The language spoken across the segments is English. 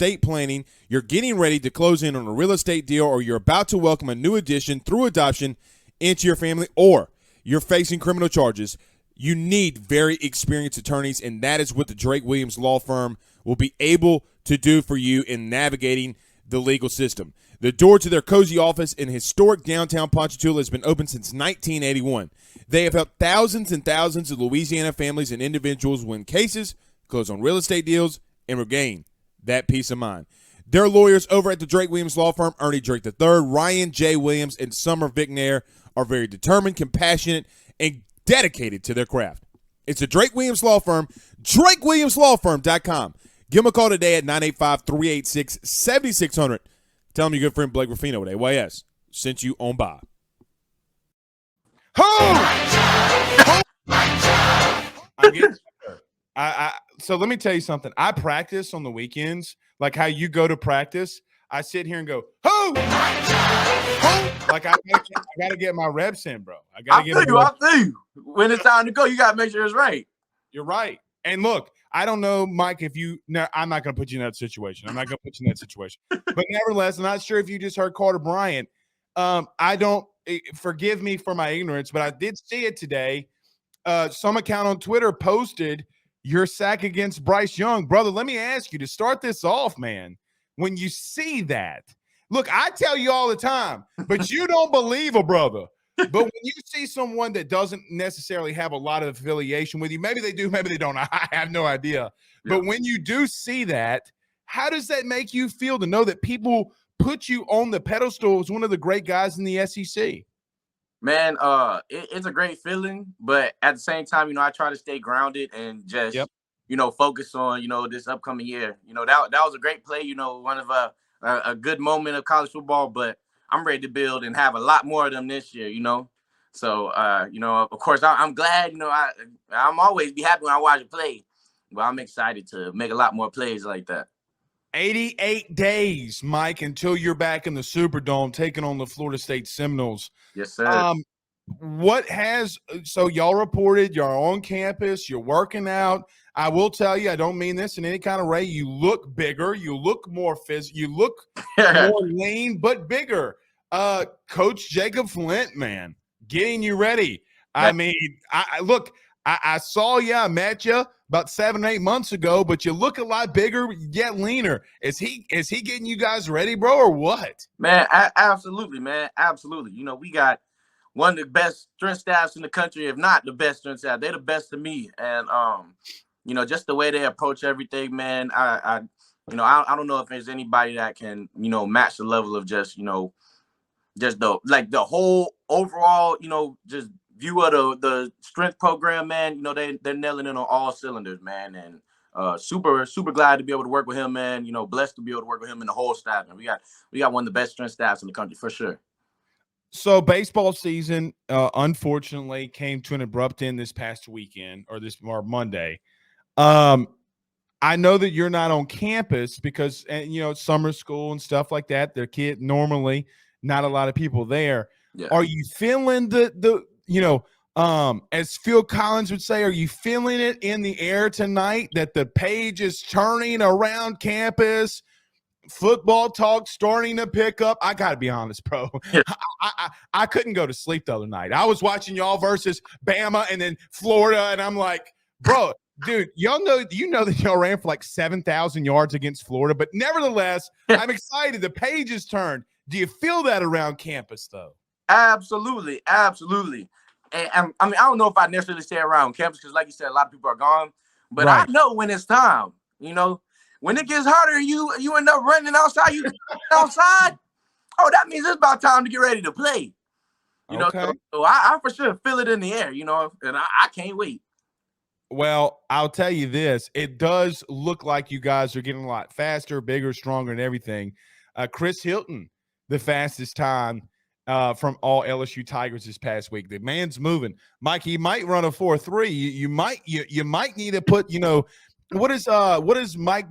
estate planning, you're getting ready to close in on a real estate deal, or you're about to welcome a new addition through adoption into your family, or you're facing criminal charges, you need very experienced attorneys, and that is what the Drake Williams Law Firm will be able to do for you in navigating the legal system. The door to their cozy office in historic downtown Ponchatoula has been open since 1981. They have helped thousands and thousands of Louisiana families and individuals win cases, close on real estate deals, and regain that peace of mind. Their lawyers over at the Drake Williams Law Firm, Ernie Drake III, Ryan J. Williams, and Summer Vignair, are very determined, compassionate, and dedicated to their craft. It's the Drake Williams Law Firm, drakewilliamslawfirm.com. Give them a call today at 985-386-7600. Tell them your good friend Blake Ruffino at AYS sent you on by. So let me tell you something. I practice on the weekends, like how you go to practice. I sit here and go, ho! Like I got to get my reps in, bro. I feel you. When it's time to go, you got to make sure it's right. You're right. And look, I don't know, Mike, I'm not going to put you in that situation. But nevertheless, I'm not sure if you just heard Carter Bryant. Forgive me for my ignorance, but I did see it today. Some account on Twitter posted your sack against Bryce Young. Brother, let me ask you to start this off, man. When you see that, look, I tell you all the time, but you don't believe a brother. But when you see someone that doesn't necessarily have a lot of affiliation with you, maybe they do, maybe they don't. I have no idea. Yeah. But when you do see that, how does that make you feel to know that people put you on the pedestal as one of the great guys in the SEC? Man, it's a great feeling. But at the same time, I try to stay grounded and just, focus on, this upcoming year. That was a great play, one of a good moment of college football. But I'm ready to build and have a lot more of them this year, So, of course, I'm glad, I'm always be happy when I watch it play. But I'm excited to make a lot more plays like that. 88 days, Mike, until you're back in the Superdome taking on the Florida State Seminoles. Yes, sir. So y'all reported you're on campus, you're working out. I will tell you, I don't mean this in any kind of way. You look bigger, you look more physical, you look more lean, but bigger. Coach Jacob Flint, man, getting you ready. I mean, I saw you, I met you about 7 or 8 months ago, but you look a lot bigger, yet leaner. Is he getting you guys ready, bro, or what? Man, absolutely, man. Absolutely. We got one of the best strength staffs in the country, if not the best strength staff. They're the best to me. And, just the way they approach everything, man, I don't know if there's anybody that can, match the level of just the whole overall, just view of the strength program, man. They're nailing it on all cylinders, man. And super, super glad to be able to work with him, man. Blessed to be able to work with him and the whole staff. And we got one of the best strength staffs in the country for sure. So baseball season, unfortunately, came to an abrupt end this past weekend or Monday. I know that you're not on campus because, summer school and stuff like that. Their kid normally not a lot of people there. Yeah. Are you feeling as Phil Collins would say, are you feeling it in the air tonight that the page is turning around campus? Football talk starting to pick up. I gotta be honest, bro. I couldn't go to sleep the other night. I was watching y'all versus Bama and then Florida, and I'm like, bro, dude, you know that y'all ran for like 7,000 yards against Florida, but nevertheless, I'm excited. The page is turned. Do you feel that around campus, though? Absolutely. And I don't know if I necessarily say around campus because, like you said, a lot of people are gone. But right. I know when it's time. When it gets harder, you end up running outside. You outside. Oh, that means it's about time to get ready to play. Okay. So I for sure feel it in the air. And I can't wait. Well, I'll tell you this. It does look like you guys are getting a lot faster, bigger, stronger, and everything. Chris Hilton, the fastest time from all LSU Tigers this past week. The man's moving. Mike, he might run a 4.3. You might need to put, what is Mike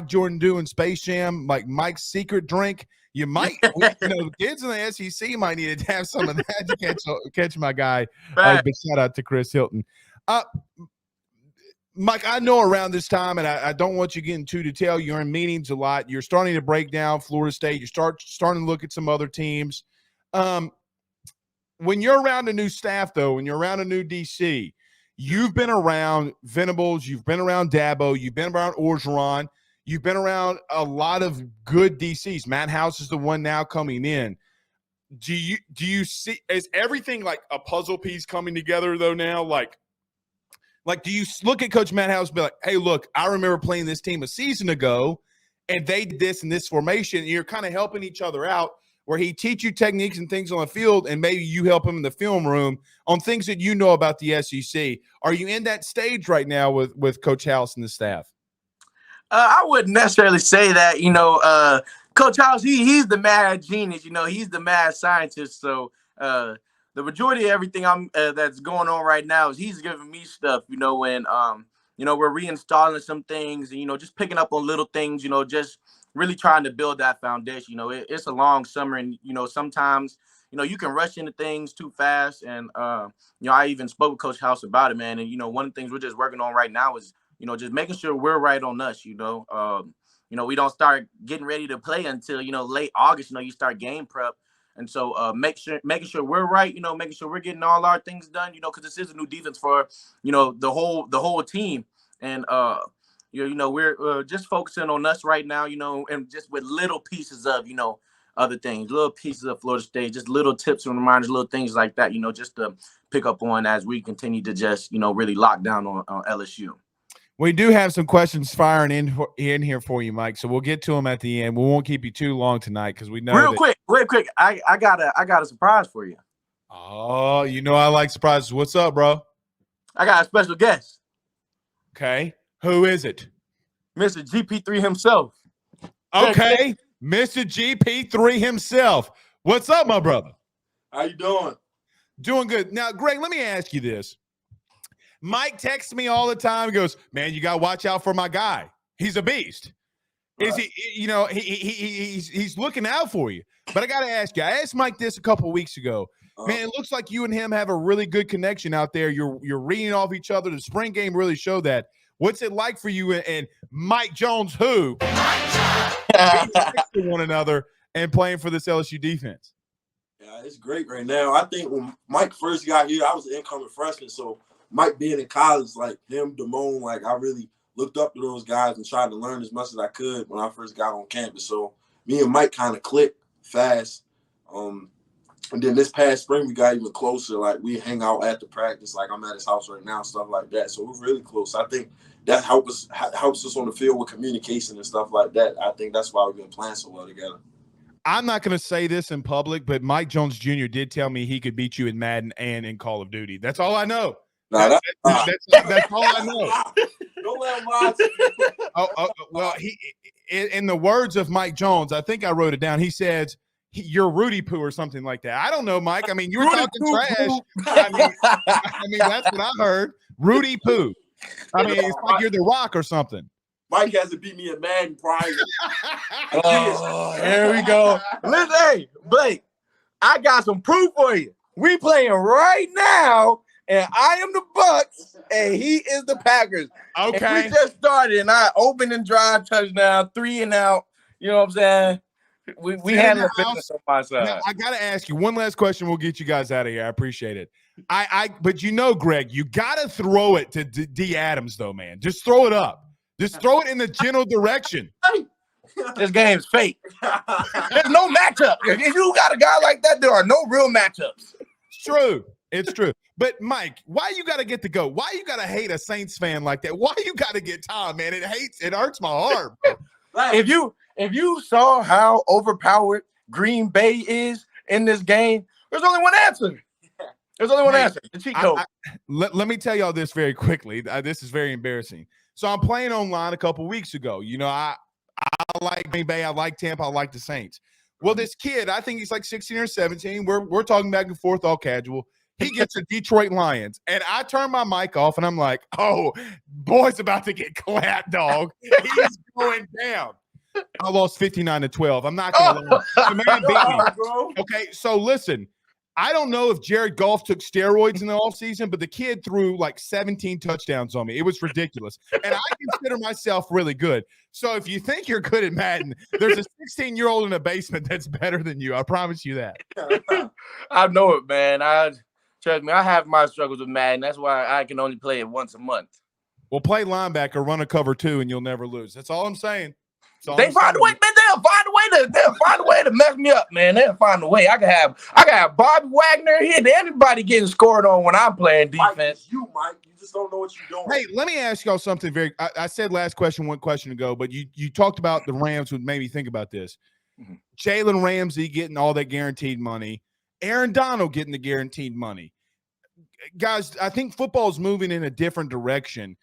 Jordan do in Space Jam? Like Mike's secret drink. You might, kids in the SEC might need to have some of that to catch my guy. But shout out to Chris Hilton. Mike, I know around this time, and I don't want you getting too detailed. You're in meetings a lot. You're starting to break down Florida State. You're starting to look at some other teams. When you're around a new staff, though, when you're around a new DC, you've been around Venables, you've been around Dabo, you've been around Orgeron, you've been around a lot of good DCs. Matt House is the one now coming in. Do you see, is everything like a puzzle piece coming together though now? Like do you look at Coach Matt House and be like, hey, look, I remember playing this team a season ago, and they did this in this formation, and you're kind of helping each other out where he teach you techniques and things on the field, and maybe you help him in the film room on things that you know about the SEC. Are you in that stage right now with Coach House and the staff? I wouldn't necessarily say that. Coach House, he's the mad genius. He's the mad scientist. So the majority of everything that's going on right now is he's giving me stuff. When we're reinstalling some things, and just picking up on little things. Just really trying to build that foundation. It's a long summer, and sometimes you can rush into things too fast. And I even spoke with Coach House about it, man. And one of the things we're just working on right now is just making sure we're right on us. We don't start getting ready to play until late August. You start game prep. And so making sure we're right, making sure we're getting all our things done, because this is a new defense for, the whole team. And, we're just focusing on us right now, and just with little pieces of, other things, little pieces of Florida State, just little tips and reminders, little things like that, just to pick up on as we continue to just, really lock down on LSU. We do have some questions firing in here for you, Mike. So we'll get to them at the end. We won't keep you too long tonight because we know. Real quick. I got a surprise for you. Oh, I like surprises. What's up, bro? I got a special guest. Okay, who is it? Mr. GP3 himself. Okay, Mr. GP3 himself. What's up, my brother? How you doing? Doing good. Now, Greg, let me ask you this. Mike texts me all the time. He goes, man, you got to watch out for my guy. He's a beast. Right. Is he, he's looking out for you. But I got to ask you, I asked Mike this a couple of weeks ago. Man, it looks like you and him have a really good connection out there. You're reading off each other. The spring game really showed that. What's it like for you and Mike Jones, who one another and playing for this LSU defense? Yeah, it's great right now. I think when Mike first got here, I was an incoming freshman, so Mike being in college, like him, Damone, like I really looked up to those guys and tried to learn as much as I could when I first got on campus. So me and Mike kind of clicked fast. And then this past spring, we got even closer. Like we hang out after practice, like I'm at his house right now, stuff like that. So we're really close. I think that helps us on the field with communication and stuff like that. I think that's why we've been playing so well together. I'm not going to say this in public, but Mike Jones Jr. did tell me he could beat you in Madden and in Call of Duty. That's all I know. Nah, that's all I know. Don't let him lie. Well, he, in the words of Mike Jones, I think I wrote it down. He says, "You're Rudy Poo" or something like that. I don't know, Mike. I mean, you were talking trash. I mean, that's what I heard. Rudy Poo. I mean, it's like you're The Rock or something. Mike hasn't beat me at Madden prior. Here we go. Listen, hey, Blake, I got some proof for you. We playing right now. And I am the Bucks, and he is the Packers. Okay. And we just started, and I opened and drive touchdown, 3 and out. You know what I'm saying? We handle business on my side. Now, I got to ask you one last question. We'll get you guys out of here. I appreciate it. But Greg, you got to throw it to D. Adams, though, man. Just throw it up. Just throw it in the general direction. This game's fake. There's no matchup. If you got a guy like that, there are no real matchups. It's true. It's true. But, Mike, why you got to get the GOAT? Why you got to hate a Saints fan like that? Why you got to get Tom, man? It hurts my heart. If you saw how overpowered Green Bay is in this game, there's only one answer. There's only one answer. The cheat code. Let me tell y'all this very quickly. This is very embarrassing. So I'm playing online a couple weeks ago. I like Green Bay. I like Tampa. I like the Saints. Well, this kid, I think he's like 16 or 17. We're talking back and forth all casual. He gets the Detroit Lions, and I turn my mic off, and I'm like, oh, boy's about to get clapped, dog. He's going down. I lost 59-12. I'm not going to lie. The man beat me. Okay, so listen, I don't know if Jared Goff took steroids in the offseason, but the kid threw like 17 touchdowns on me. It was ridiculous. And I consider myself really good. So if you think you're good at Madden, there's a 16-year-old in a basement that's better than you. I promise you that. I know it, man. Trust me, I have my struggles with Madden. That's why I can only play it once a month. Well, play linebacker, run a cover 2, and you'll never lose. That's all I'm saying. They find a way, man. They'll find a way to mess me up, man. They'll find a way. I can have Bobby Wagner here. Anybody getting scored on when I'm playing defense. Mike, you just don't know what you're doing. Hey, let me ask y'all something I said last question 1 question ago, but you talked about the Rams, what made me think about this. Mm-hmm. Jalen Ramsey getting all that guaranteed money. Aaron Donald getting the guaranteed money. Guys, I think football's moving in a different direction.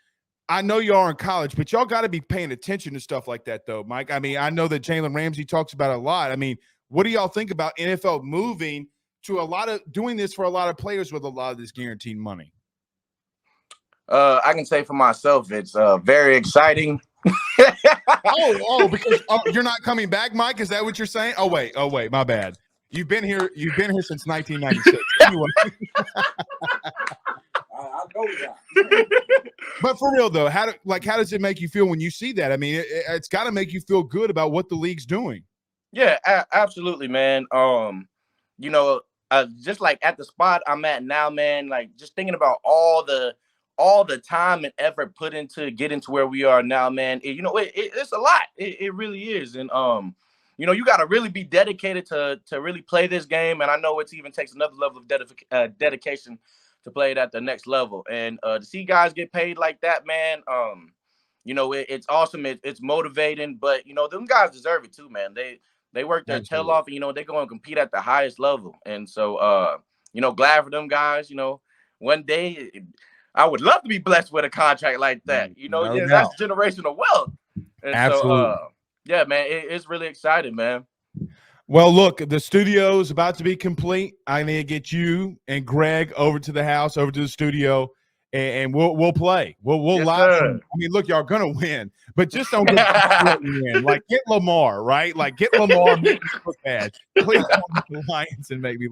I know you are in college, but y'all got to be paying attention to stuff like that, though, Mike. I mean, I know that Jalen Ramsey talks about it a lot. I mean, what do y'all think about NFL moving to doing this for a lot of players with a lot of this guaranteed money? I can say for myself, it's very exciting. Because you're not coming back, Mike? Is that what you're saying? Oh wait, my bad. You've been here since 1996. Anyway. I know that. But for real though, how does it make you feel when you see that? I mean, it's got to make you feel good about what the league's doing. Yeah, absolutely, man. Just like at the spot I'm at now, man. Like just thinking about all the time and effort put into getting to where we are now, man. It's a lot. It really is, and you got to really be dedicated to really play this game. And I know it even takes another level of dedication to play it at the next level. And to see guys get paid like that, man, it's awesome. It's motivating, but, them guys deserve it too, man. They work their tail off, and, they go and compete at the highest level. And so, glad for them guys. One day I would love to be blessed with a contract like that. That's generational wealth. And absolutely. So, yeah, man, it's really exciting, man. Well, look, the studio is about to be complete. I need to get you and Greg over to the house, over to the studio, and we'll play. We'll yes, live. Sir. I mean, look, y'all gonna win, but just don't get win. Like get Lamar, right? Like get Lamar. Make me look bad. Please don't get the Lions and make me.